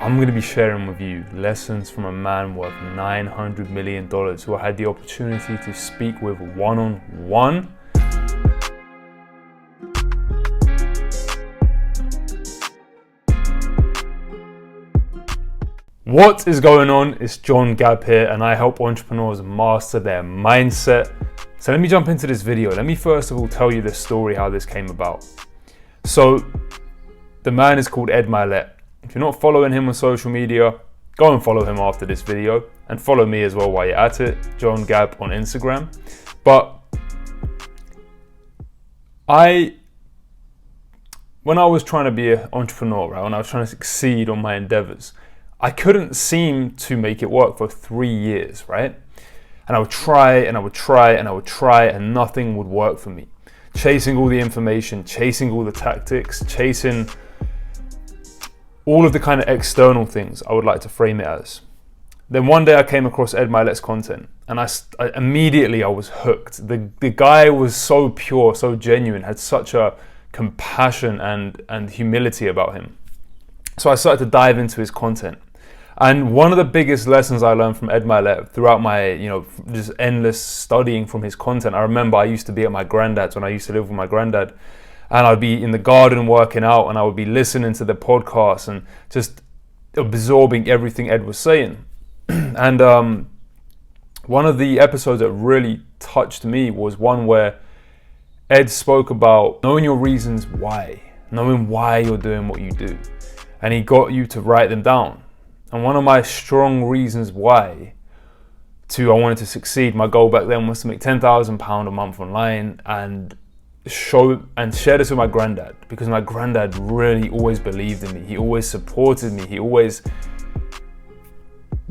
I'm going to be sharing with you lessons from a man worth $900 million who I had the opportunity to speak with one-on-one. What is going on? It's John Gab here, and I help entrepreneurs master their mindset. So let me jump into this video. Let me first of all tell you the story, how this came about. So the man is called Ed Mylett. If you're not following him on social media, go and follow him after this video, and follow me as well while you're at it, John Gab on Instagram. But when I was trying to be an entrepreneur, right, when I was trying to succeed on my endeavors, I couldn't seem to make it work for 3 years, right? And I would try and I would try and I would try, and nothing would work for me. Chasing all the information, chasing all the tactics, chasing all of the kind of external things I would like to frame it as. Then one day I came across Ed Mylett's content, and I immediately was hooked. The guy was so pure, so genuine, had such a compassion and humility about him. So I started to dive into his content. And one of the biggest lessons I learned from Ed Mylett throughout my, just endless studying from his content, I remember I used to be at my granddad's when I used to live with my granddad, and I'd be in the garden working out, and I would be listening to the podcast and just absorbing everything Ed was saying. And one of the episodes that really touched me was one where Ed spoke about knowing your reasons why, knowing why you're doing what you do. And he got you to write them down. And one of my strong reasons why I wanted to succeed, my goal back then was to make £10,000 a month online and share this with my granddad, because my granddad really always believed in me. He always supported me. He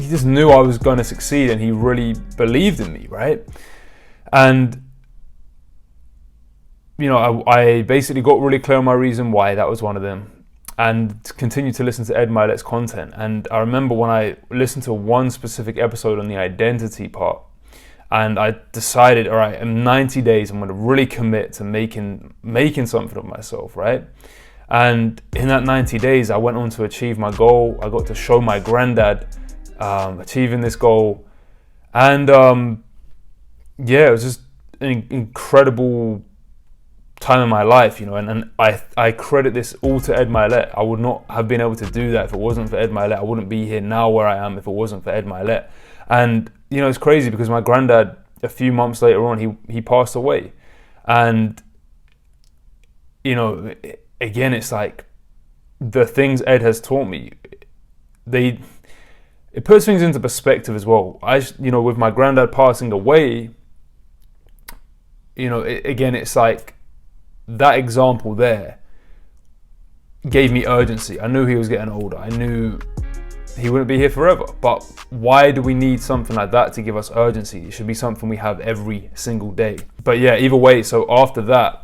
just knew I was going to succeed, and he really believed in me, right? And I basically got really clear on my reason why. That was one of them, and continued to listen to Ed Mylett's content. And I remember when I listened to one specific episode on the identity part, and I decided, all right, in 90 days, I'm going to really commit to making something of myself, right? And in that 90 days, I went on to achieve my goal. I got to show my granddad achieving this goal. And it was just an incredible time in my life, and I credit this all to Ed Mylett. I would not have been able to do that if it wasn't for Ed Mylett. I wouldn't be here now where I am if it wasn't for Ed Mylett. And it's crazy because my granddad, a few months later on, he passed away. And again, it's like the things Ed has taught me, it puts things into perspective as well. With my granddad passing away, again, it's like that example there gave me urgency. I knew he was getting older. I knew he wouldn't be here forever. But why do we need something like that to give us urgency? It should be something we have every single day. But yeah, either way, so after my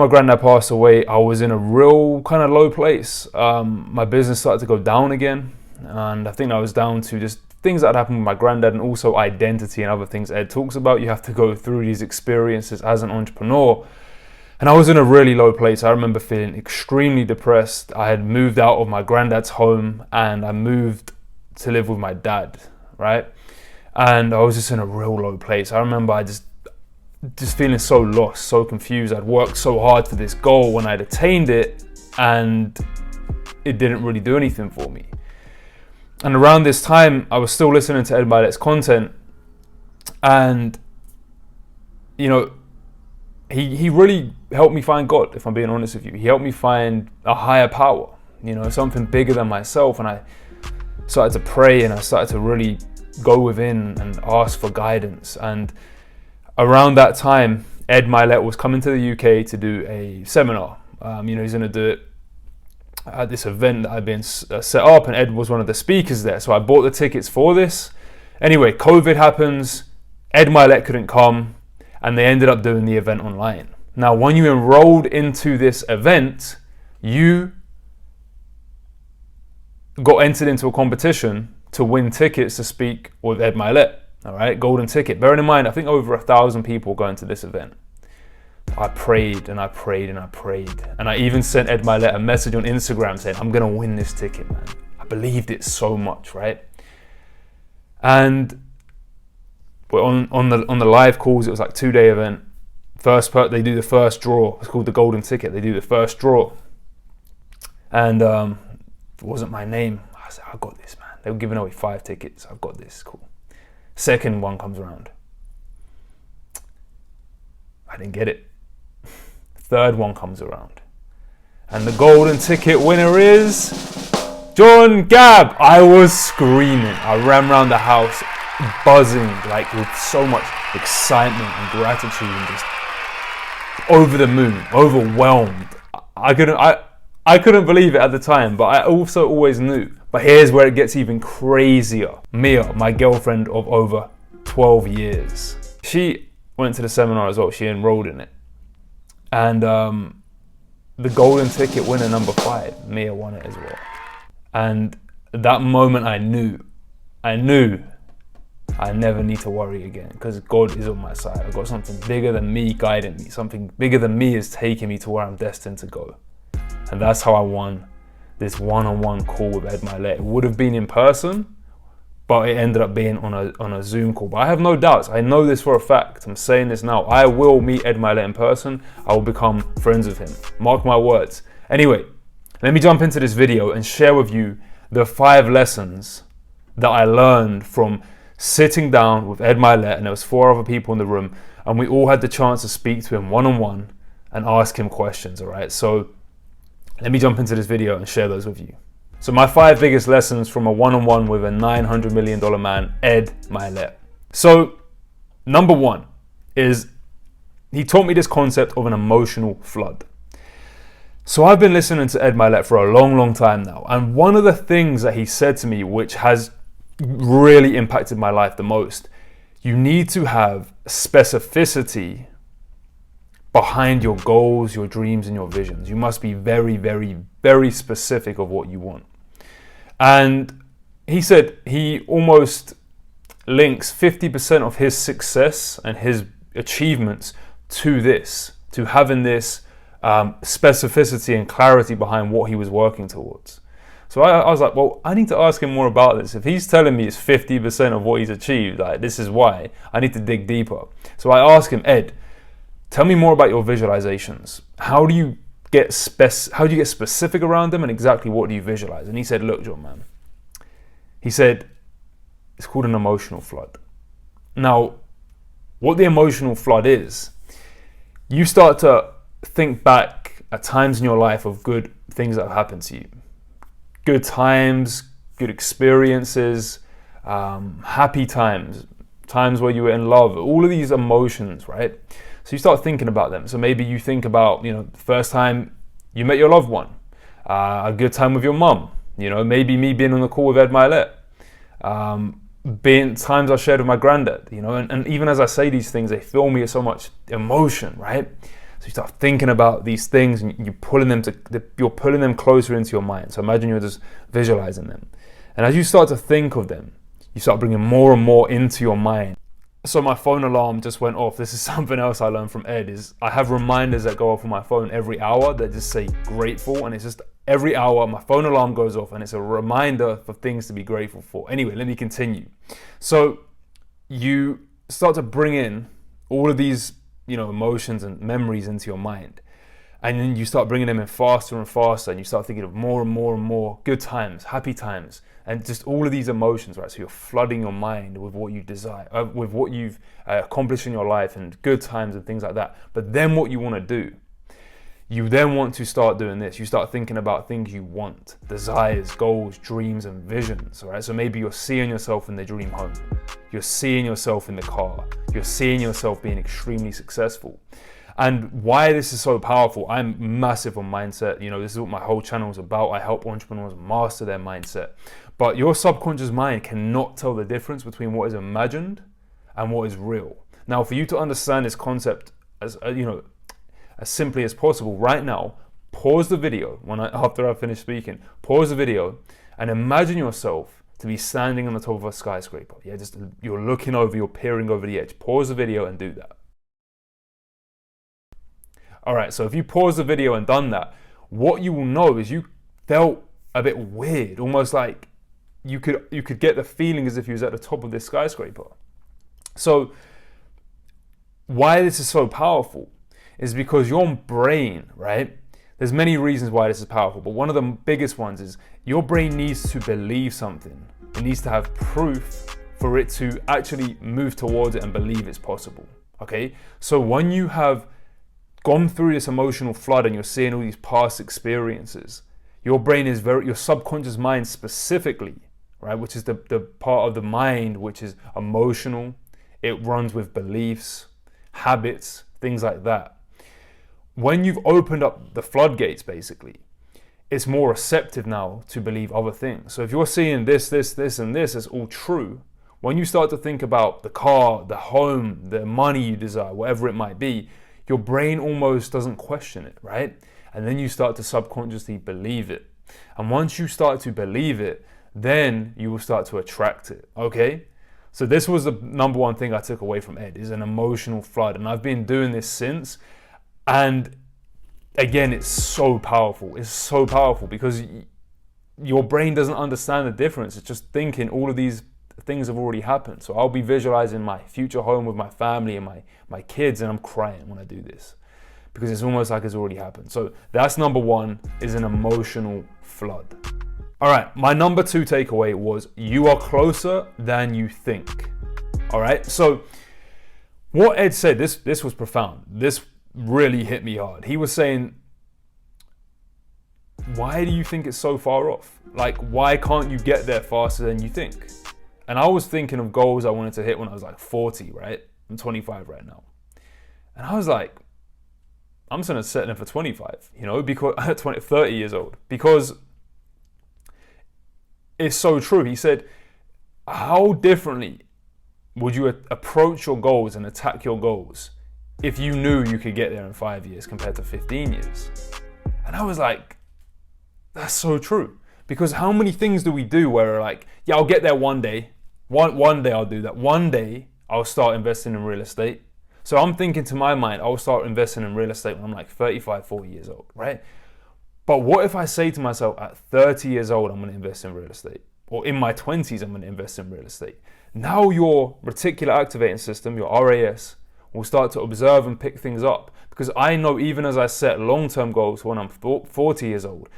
granddad passed away, I was in a real kind of low place. My business started to go down again. And I think I was down to just things that happened with my granddad, and also identity and other things Ed talks about. You have to go through these experiences as an entrepreneur. And I was in a really low place. I remember feeling extremely depressed. I had moved out of my granddad's home and I moved to live with my dad, right? And I was just in a real low place. I remember I just feeling so lost, so confused. I'd worked so hard for this goal when I'd attained it, and it didn't really do anything for me. And around this time, I was still listening to Ed Mylett's content, and he really helped me find God, if I'm being honest with you. He helped me find a higher power, something bigger than myself. And I started to pray, and I started to really go within and ask for guidance. And around that time, Ed Mylett was coming to the UK to do a seminar. He's going to do it at this event that had been set up, and Ed was one of the speakers there. So I bought the tickets for this. Anyway, COVID happens. Ed Mylett couldn't come, and they ended up doing the event online. Now, when you enrolled into this event, you got entered into a competition to win tickets to speak with Ed Mylett. All right, golden ticket. Bearing in mind, I think over 1,000 people going to this event. I prayed and I prayed and I prayed. And I even sent Ed Mylett a message on Instagram saying, I'm going to win this ticket, man. I believed it so much, right? And on the live calls, it was like 2-day event. They do the first draw. It's called the golden ticket. They do the first draw. And it wasn't my name. I said, I got this, man. They were giving away 5 tickets. I've got this, cool. Second one comes around. I didn't get it. Third one comes around. And the golden ticket winner is John Gabb. I was screaming. I ran around the house buzzing, like with so much excitement and gratitude and just over the moon, overwhelmed. I couldn't believe it at the time, but I also always knew. But here's where it gets even crazier. Mia, my girlfriend of over 12 years, she went to the seminar as well. She enrolled in it. And the golden ticket winner, number 5, Mia won it as well. And that moment I knew I never need to worry again because God is on my side. I've got something bigger than me guiding me. Something bigger than me is taking me to where I'm destined to go. And that's how I won this one-on-one call with Ed Mylett. It would have been in person, but it ended up being on a Zoom call. But I have no doubts. I know this for a fact. I'm saying this now. I will meet Ed Mylett in person. I will become friends with him. Mark my words. Anyway, let me jump into this video and share with you the 5 lessons that I learned from sitting down with Ed Mylett, and there was 4 other people in the room, and we all had the chance to speak to him one-on-one and ask him questions, all right? So let me jump into this video and share those with you. So my 5 biggest lessons from a one-on-one with a $900 million man, Ed Mylett. So number 1 is he taught me this concept of an emotional flood. So I've been listening to Ed Mylett for a long, long time now. And one of the things that he said to me, which has really impacted my life the most, you need to have specificity behind your goals, your dreams, and your visions. You must be very, very, very specific of what you want. And he said he almost links 50% of his success and his achievements to this, to having this specificity and clarity behind what he was working towards. So I was like, well, I need to ask him more about this. If he's telling me it's 50% of what he's achieved, like this is why, I need to dig deeper. So I asked him, Ed, tell me more about your visualizations. How do you get specific around them, and exactly what do you visualize? And he said, look, John, man. He said, it's called an emotional flood. Now, what the emotional flood is, you start to think back at times in your life of good things that have happened to you. Good times, good experiences, happy times, times where you were in love, all of these emotions, right? So you start thinking about them. So maybe you think about, the first time you met your loved one, a good time with your mum, maybe me being on the call with Ed Mylett, being times I shared with my granddad, and even as I say these things, they fill me with so much emotion, right? So you start thinking about these things and you're pulling them closer into your mind. So imagine you're just visualizing them. And as you start to think of them, you start bringing more and more into your mind. So my phone alarm just went off. This is something else I learned from Ed, is I have reminders that go off on my phone every hour that just say grateful. And it's just every hour my phone alarm goes off and it's a reminder for things to be grateful for. Anyway, let me continue. So you start to bring in all of these emotions and memories into your mind. And then you start bringing them in faster and faster, and you start thinking of more and more and more good times, happy times, and just all of these emotions, right? So you're flooding your mind with what you desire, with what you've accomplished in your life and good times and things like that. But then what you want to do, you then want to start doing this. You start thinking about things you want, desires, goals, dreams, and visions, right? So maybe you're seeing yourself in the dream home. You're seeing yourself in the car. You're seeing yourself being extremely successful. And why this is so powerful, I'm massive on mindset. This is what my whole channel is about. I help entrepreneurs master their mindset. But your subconscious mind cannot tell the difference between what is imagined and what is real. Now, for you to understand this concept as simply as possible, right now, pause the video after I finish speaking. Pause the video and imagine yourself to be standing on the top of a skyscraper. Yeah, just you're looking over, you're peering over the edge. Pause the video and do that. All right, so if you pause the video and done that, what you will know is you felt a bit weird, almost like you could get the feeling as if you was at the top of this skyscraper. So why this is so powerful is because your brain, right? There's many reasons why this is powerful, but one of the biggest ones is your brain needs to believe something. It needs to have proof for it to actually move towards it and believe it's possible, okay? So when you have gone through this emotional flood and you're seeing all these past experiences, your brain is your subconscious mind specifically, right, which is the part of the mind which is emotional, it runs with beliefs, habits, things like that. When you've opened up the floodgates, basically, it's more receptive now to believe other things. So if you're seeing this, and this as all true, when you start to think about the car, the home, the money you desire, whatever it might be, your brain almost doesn't question it, right? And then you start to subconsciously believe it. And once you start to believe it, then you will start to attract it, okay? So this was the number one thing I took away from Ed, is an emotional flood. And I've been doing this since. And again, it's so powerful. It's so powerful because your brain doesn't understand the difference. It's just thinking all of these things have already happened. So I'll be visualizing my future home with my family and my kids, and I'm crying when I do this because it's almost like it's already happened. So that's number one, is an emotional flood. All right, my number two takeaway was you are closer than you think. All right, so what Ed said, this was profound. This really hit me hard. He was saying, why do you think it's so far off? Like, why can't you get there faster than you think? And I was thinking of goals I wanted to hit when I was like 40, right? I'm 25 right now. And I was like, I'm just gonna set them for 25, because 30 years old, because it's so true. He said, how differently would you approach your goals and attack your goals if you knew you could get there in 5 years compared to 15 years? And I was like, that's so true. Because how many things do we do where we're like, yeah, I'll get there one day. One day I'll do that. One day I'll start investing in real estate. So I'm thinking to my mind, I'll start investing in real estate when I'm like 35, 40 years old, right? But what if I say to myself at 30 years old, I'm going to invest in real estate? Or in my 20s, I'm going to invest in real estate. Now your reticular activating system, your RAS, will start to observe and pick things up. Because I know even as I set long-term goals when I'm 40 years old,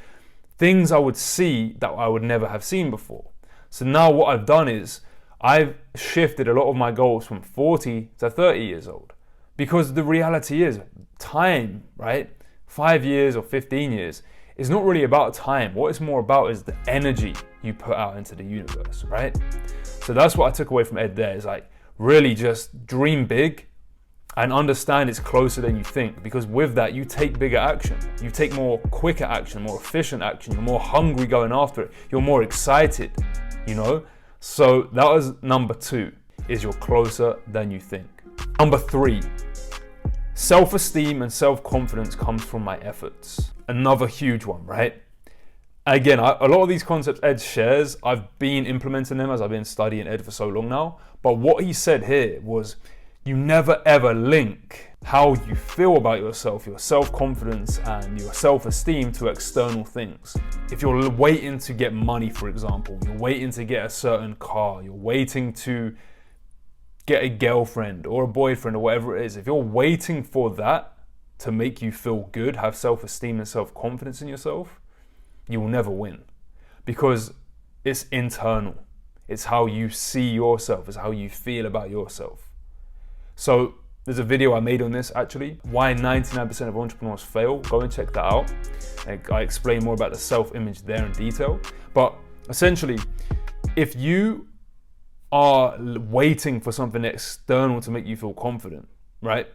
things I would see that I would never have seen before. So now what I've done is I've shifted a lot of my goals from 40 to 30 years old. Because the reality is time, right? 5 years or 15 years is not really about time. What it's more about is the energy you put out into the universe, right? So that's what I took away from Ed there, is like really just dream big and understand it's closer than you think, because with that you take bigger action, you take more quicker action, more efficient action, you're more hungry going after it, you're more excited, So that was number two, is you're closer than you think. Number three, self-esteem and self-confidence comes from my efforts. Another huge one, right? Again, a lot of these concepts Ed shares, I've been implementing them as I've been studying Ed for so long now. But what he said here was, you never ever link how you feel about yourself, your self-confidence and your self-esteem to external things. If you're waiting to get money, for example, you're waiting to get a certain car, you're waiting to get a girlfriend or a boyfriend or whatever it is, if you're waiting for that to make you feel good, have self-esteem and self-confidence in yourself, you will never win, because it's internal. It's how you see yourself, it's how you feel about yourself. So there's a video I made on this actually, why 99% of entrepreneurs fail. Go and check that out. I explain more about the self-image there in detail. But essentially, if you are waiting for something external to make you feel confident, right,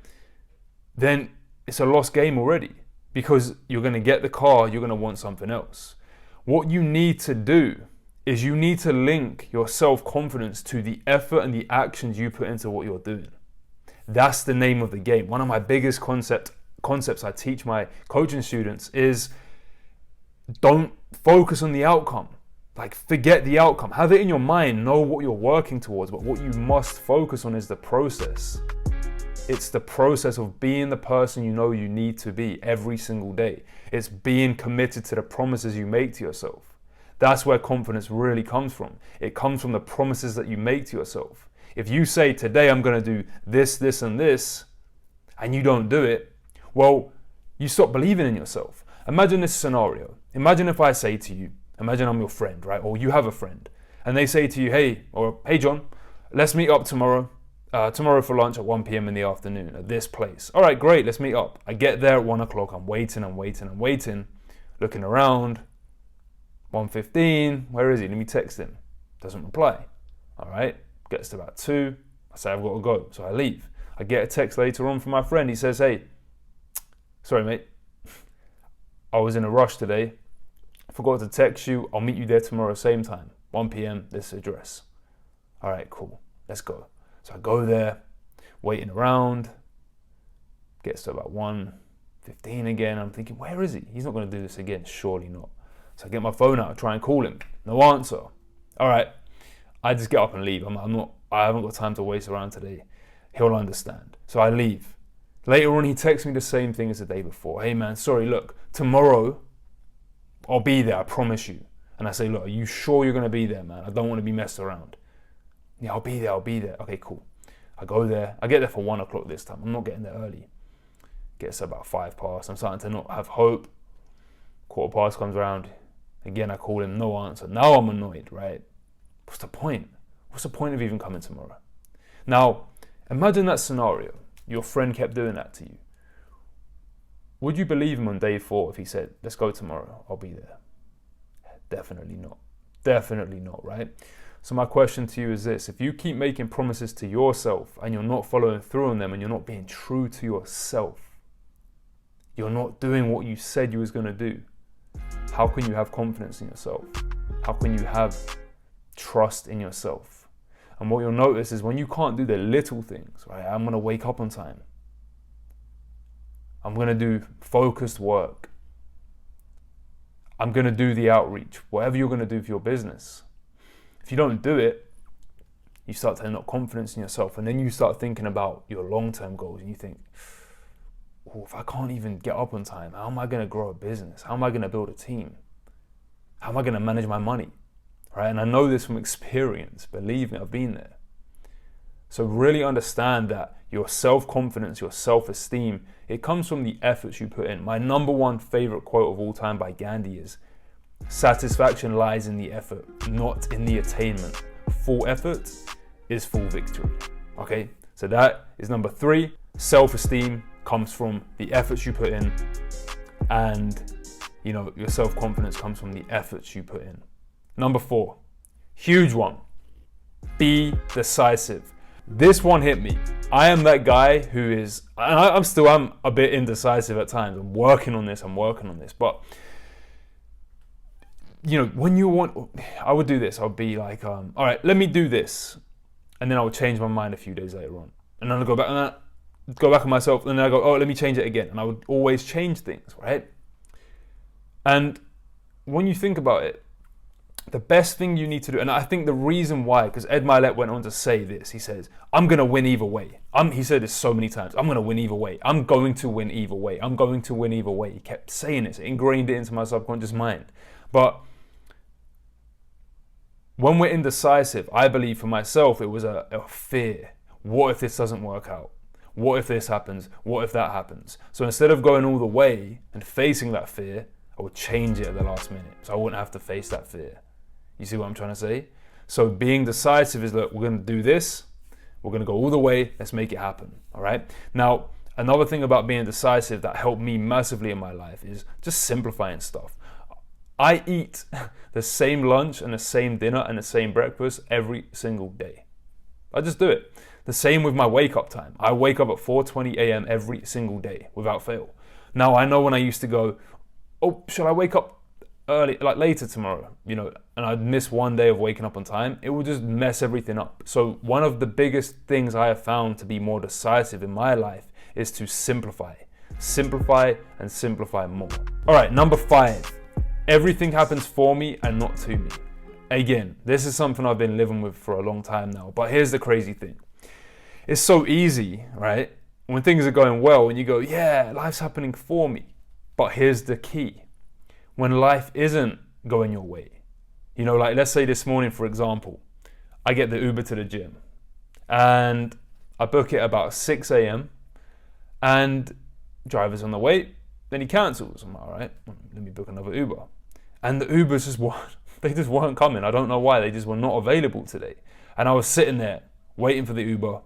then it's a lost game already, because you're going to get the car, you're going to want something else. What you need to do is you need to link your self-confidence to the effort and the actions you put into what you're doing. That's the name of the game. One of my biggest concepts I teach my coaching students is, don't focus on the outcome. Like, forget the outcome. Have it in your mind, know what you're working towards, but what you must focus on is the process. It's the process of being the person you know you need to be every single day. It's being committed to the promises you make to yourself. That's where confidence really comes from. It comes from the promises that you make to yourself. If you say, today I'm going to do this, this, and this, and you don't do it, well, you stop believing in yourself. Imagine this scenario. Imagine if I say to you, imagine I'm your friend, right? Or you have a friend, and they say to you, hey John, let's meet up tomorrow for lunch at 1 p.m. in the afternoon at this place. All right, great, let's meet up. I get there at 1 o'clock. I'm waiting, looking around. 1:15, where is he? Let me text him. Doesn't reply. All right, gets to about 2. I say I've got to go, so I leave. I get a text later on from my friend. He says, hey, sorry mate, I was in a rush today. Forgot to text you. I'll meet you there tomorrow, same time, 1 p.m, this address. All right, cool, let's go. So I go there, waiting around. Gets to about 1:15 again. I'm thinking, where is he? He's not going to do this again, surely not. So I get my phone out, try and call him. No answer. All right, I just get up and leave. I haven't got time to waste around today. He'll understand. So I leave. Later on, he texts me the same thing as the day before. Hey man, sorry, look, tomorrow I'll be there, I promise you. And I say, look, are you sure you're going to be there, man? I don't want to be messed around. Yeah, I'll be there. Okay, cool. I go there. I get there for 1 o'clock this time. I'm not getting there early. Gets about 5 past. I'm starting to not have hope. 1:15 comes around. Again, I call him, no answer. Now I'm annoyed, right? What's the point? What's the point of even coming tomorrow? Now, imagine that scenario. Your friend kept doing that to you. Would you believe him on day 4 if he said, let's go tomorrow, I'll be there? Definitely not. Definitely not, right? So my question to you is this. If you keep making promises to yourself and you're not following through on them and you're not being true to yourself, you're not doing what you said you was going to do, how can you have confidence in yourself? How can you have trust in yourself? And what you'll notice is when you can't do the little things, right? I'm going to wake up on time. I'm going to do focused work. I'm going to do the outreach, whatever you're going to do for your business. If you don't do it, you start to have not confidence in yourself, and then you start thinking about your long-term goals, and you think, oh, if I can't even get up on time, how am I going to grow a business? How am I going to build a team? How am I going to manage my money? Right? And I know this from experience. Believe me, I've been there. So really understand that your self-confidence, your self-esteem, it comes from the efforts you put in. My number one favorite quote of all time by Gandhi is, satisfaction lies in the effort, not in the attainment. Full effort is full victory. Okay, so that is number 3. Self-esteem comes from the efforts you put in, and your self-confidence comes from the efforts you put in. Number 4, huge one, be decisive. This one hit me. I am that guy who is, and I'm a bit indecisive at times. I'm working on this, but when you want, I would do this. I would be like, all right, let me do this, and then I would change my mind a few days later on, and then I go back on myself, and then I go, oh, let me change it again, and I would always change things, right? And when you think about it, the best thing you need to do, and I think the reason why, because Ed Mylett went on to say this, he says, I'm going to win either way. He said this so many times, I'm going to win either way. I'm going to win either way. I'm going to win either way. He kept saying it, ingrained it into my subconscious mind. But when we're indecisive, I believe for myself, it was a fear. What if this doesn't work out? What if this happens? What if that happens? So instead of going all the way and facing that fear, I would change it at the last minute, so I wouldn't have to face that fear. You see what I'm trying to say? So being decisive is, look, we're going to do this. We're going to go all the way. Let's make it happen. All right. Now, another thing about being decisive that helped me massively in my life is just simplifying stuff. I eat the same lunch and the same dinner and the same breakfast every single day. I just do it. The same with my wake up time. I wake up at 4:20 a.m. every single day without fail. Now, I know when I used to go, oh, shall I wake up early, like later tomorrow, and I'd miss one day of waking up on time, it would just mess everything up. So one of the biggest things I have found to be more decisive in my life is to simplify and simplify more. All right, number 5, everything happens for me and not to me. Again, this is something I've been living with for a long time now, but here's the crazy thing. It's so easy, right? when things are going well and you go, yeah, life's happening for me. But here's the key. When life isn't going your way, you know, like let's say this morning, for example, I get the Uber to the gym and I book it about 6 a.m. and driver's on the way, then he cancels. I'm like, all right, let me book another Uber. And the Ubers they just weren't coming. I don't know why, they just were not available today. And I was sitting there waiting for the Uber,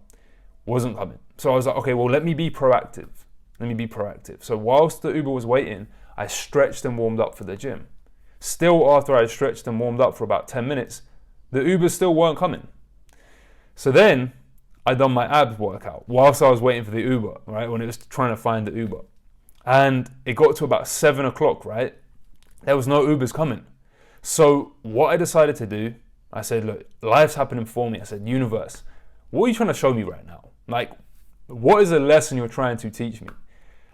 wasn't coming. So I was like, okay, well, let me be proactive. So whilst the Uber was waiting, I stretched and warmed up for the gym. Still, after I stretched and warmed up for about 10 minutes, the Ubers still weren't coming. So then I done my abs workout whilst I was waiting for the Uber, right? When it was trying to find the Uber. And it got to about 7 o'clock, right? There was no Ubers coming. So what I decided to do, I said, look, life's happening for me. I said, universe, what are you trying to show me right now? Like, what is the lesson you're trying to teach me?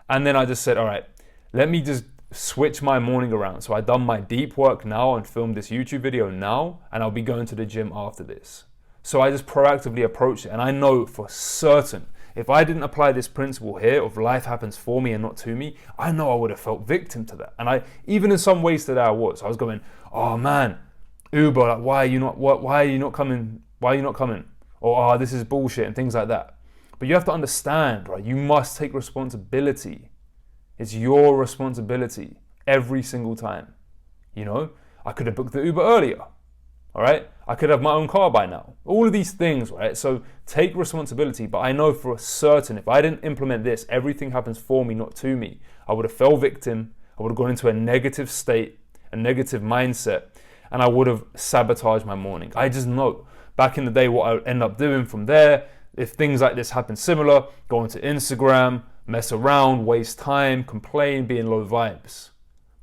And then I just said, all right, let me just switch my morning around. So I done my deep work now and filmed this YouTube video now, and I'll be going to the gym after this. So I just proactively approached it. And I know for certain, if I didn't apply this principle here of life happens for me and not to me, I know I would have felt victim to that. And even in some ways today I was going, oh man, Uber, like, why are you not coming? Or, oh, this is bullshit and things like that. But you have to understand, right? You must take responsibility. It's your responsibility every single time. You know, I could have booked the Uber earlier. All right. I could have my own car by now. All of these things, right? So take responsibility. But I know for certain, if I didn't implement this, everything happens for me, not to me. I would have fell victim. I would have gone into a negative state, a negative mindset, and I would have sabotaged my morning. I just know back in the day what I would end up doing from there. If things like this happen similar, go into Instagram, mess around, waste time, complain, be in low vibes.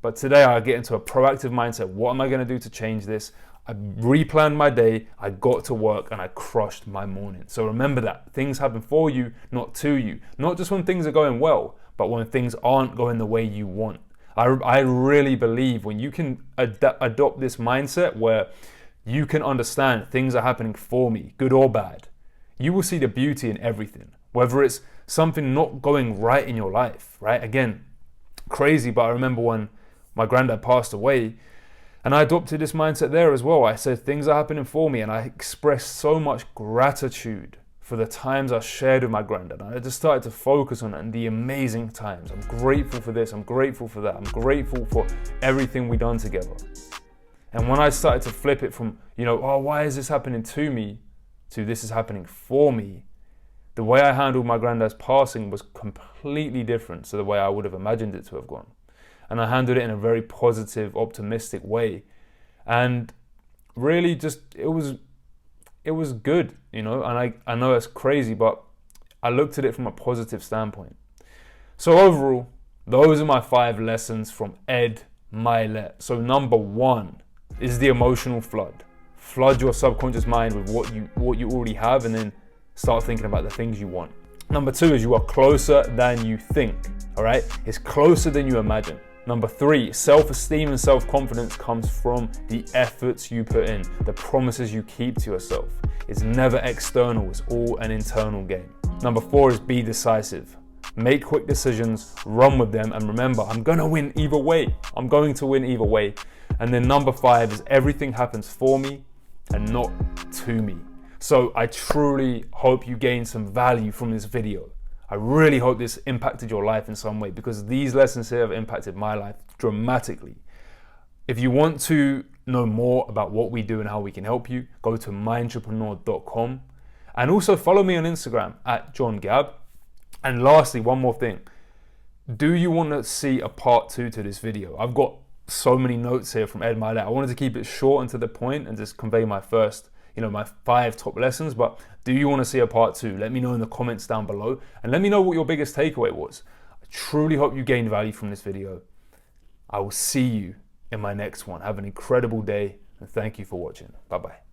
But today I get into a proactive mindset. What am I going to do to change this? I replanned my day, I got to work, and I crushed my morning. So remember that. Things happen for you, not to you. Not just when things are going well, but when things aren't going the way you want. I really believe when you can adopt this mindset where you can understand things are happening for me, good or bad, you will see the beauty in everything. Whether it's something not going right in your life, right? Again, crazy, but I remember when my granddad passed away, and I adopted this mindset there as well. I said things are happening for me, and I expressed so much gratitude for the times I shared with my granddad. I just started to focus on it and the amazing times. I'm grateful for this, I'm grateful for that, I'm grateful for everything we done together. And when I started to flip it from, oh, why is this happening to me, to this is happening for me, the way I handled my granddad's passing was completely different to the way I would have imagined it to have gone. And I handled it in a very positive, optimistic way. And really just, it was good, and I know it's crazy, but I looked at it from a positive standpoint. So overall, those are my 5 lessons from Ed Mylett. So number 1 is the emotional flood. Flood your subconscious mind with what you already have, and then start thinking about the things you want. Number 2 is you are closer than you think, all right? It's closer than you imagine. Number 3, self-esteem and self-confidence comes from the efforts you put in, the promises you keep to yourself. It's never external, it's all an internal game. Number 4 is be decisive. Make quick decisions, run with them, and remember, I'm gonna win either way. I'm going to win either way. And then number 5 is everything happens for me and not to me. So I truly hope you gain some value from this video. I really hope this impacted your life in some way, because these lessons here have impacted my life dramatically. If you want to know more about what we do and how we can help you, go to myntrepreneur.com, and also follow me on Instagram @JohnGab. And lastly, one more thing. Do you want to see a part 2 to this video? I've got so many notes here from Ed Mylett. I wanted to keep it short and to the point and just convey my first, my 5 top lessons. But do you want to see a part 2? Let me know in the comments down below, and let me know what your biggest takeaway was. I truly hope you gained value from this video. I will see you in my next one. Have an incredible day, and thank you for watching. Bye-bye.